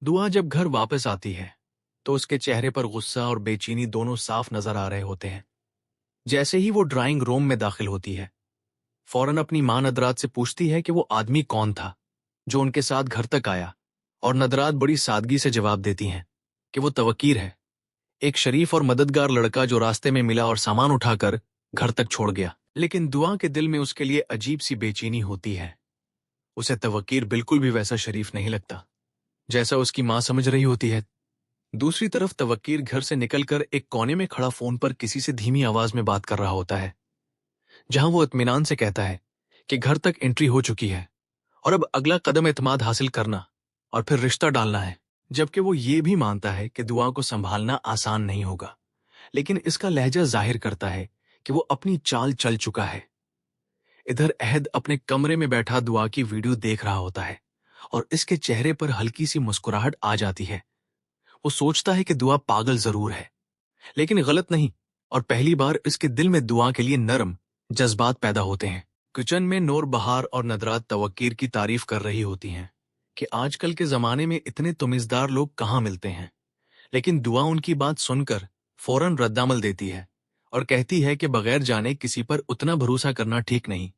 दुआ जब घर वापस आती है तो उसके चेहरे पर गुस्सा और बेचैनी दोनों साफ नजर आ रहे होते हैं। जैसे ही वो ड्राइंग रूम में दाखिल होती है, फौरन अपनी मां नदरात से पूछती है कि वो आदमी कौन था जो उनके साथ घर तक आया, और नदरात बड़ी सादगी से जवाब देती हैं कि वो तवक्कीर है, एक शरीफ और मददगार लड़का जो रास्ते में मिला और सामान उठाकर घर तक छोड़ गया। लेकिन दुआ के दिल में उसके लिए अजीब सी बेचैनी होती है। उसे तवक्कीर बिल्कुल भी वैसा शरीफ नहीं लगता जैसा उसकी मां समझ रही होती है। दूसरी तरफ तवक्कीर घर से निकलकर एक कोने में खड़ा फोन पर किसी से धीमी आवाज में बात कर रहा होता है, जहां वो इत्मीनान से कहता है कि घर तक एंट्री हो चुकी है और अब अगला कदम एतमाद हासिल करना और फिर रिश्ता डालना है। जबकि वो ये भी मानता है कि दुआ को संभालना आसान नहीं होगा, लेकिन इसका लहजा जाहिर करता है कि वो अपनी चाल चल चुका है। इधर अहद अपने कमरे में बैठा दुआ की वीडियो देख रहा होता है और इसके चेहरे पर हल्की सी मुस्कुराहट आ जाती है। वो सोचता है कि दुआ पागल जरूर है, लेकिन गलत नहीं, और पहली बार इसके दिल में दुआ के लिए नरम जज्बात पैदा होते हैं। किचन में नूर बहार और नदरात तवक्कीर की तारीफ कर रही होती हैं कि आजकल के जमाने में इतने तमीजदार लोग कहाँ मिलते हैं, लेकिन दुआ उनकी बात सुनकर फौरन रद्दामल देती है और कहती है कि बगैर जाने किसी पर उतना भरोसा करना ठीक नहीं।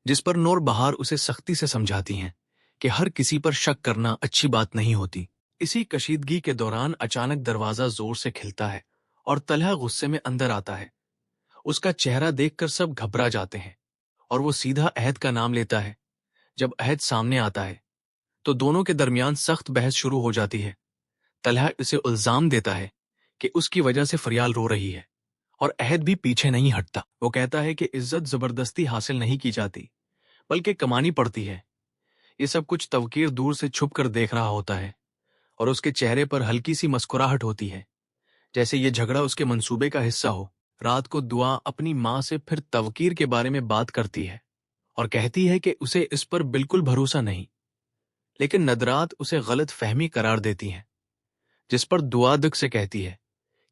जिस पर नूर बहार उसे सख्ती से समझाती हैं कि हर किसी पर शक करना अच्छी बात नहीं होती। इसी कशीदगी के दौरान अचानक दरवाजा जोर से खिलता है और तलहा गुस्से में अंदर आता है। उसका चेहरा देखकर सब घबरा जाते हैं और वो सीधा अहद का नाम लेता है। जब अहद सामने आता है तो दोनों के दरमियान सख्त बहस शुरू हो जाती है। तलहा उसे इल्जाम देता है कि उसकी वजह से फरियाल रो रही है, और अहद भी पीछे नहीं हटता। वो कहता है कि इज्जत जबरदस्ती हासिल नहीं की जाती बल्कि कमानी पड़ती है। ये सब कुछ तवकीर दूर से छुप कर देख रहा होता है और उसके चेहरे पर हल्की सी मुस्कुराहट होती है, जैसे ये झगड़ा उसके मंसूबे का हिस्सा हो। रात को दुआ अपनी मां से फिर तवकीर के बारे में बात करती है और कहती है कि उसे इस पर बिल्कुल भरोसा नहीं, लेकिन नदरात उसे गलत फहमी करार देती है, जिस पर दुआ दुख से कहती है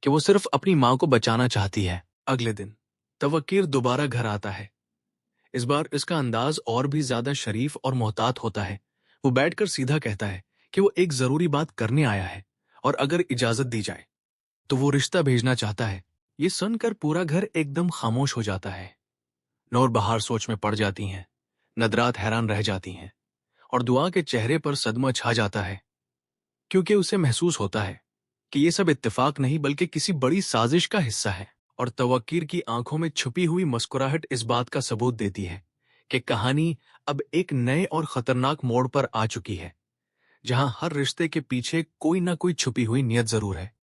कि वो सिर्फ अपनी मां को बचाना चाहती है। अगले दिन तवक्कीर दोबारा घर आता है। इस बार इसका अंदाज और भी ज्यादा शरीफ और मोहतात होता है। वो बैठकर सीधा कहता है कि वो एक जरूरी बात करने आया है और अगर इजाजत दी जाए तो वो रिश्ता भेजना चाहता है। ये सुनकर पूरा घर एकदम खामोश हो जाता है। नूर बहार सोच में पड़ जाती हैं, नदरात हैरान रह जाती हैं और दुआ के चेहरे पर सदमा छा जाता है, क्योंकि उसे महसूस होता है कि ये सब इत्तेफाक नहीं बल्कि किसी बड़ी साजिश का हिस्सा है। और तवक्कीर की आंखों में छुपी हुई मुस्कुराहट इस बात का सबूत देती है कि कहानी अब एक नए और खतरनाक मोड़ पर आ चुकी है, जहां हर रिश्ते के पीछे कोई ना कोई छुपी हुई नियत जरूर है।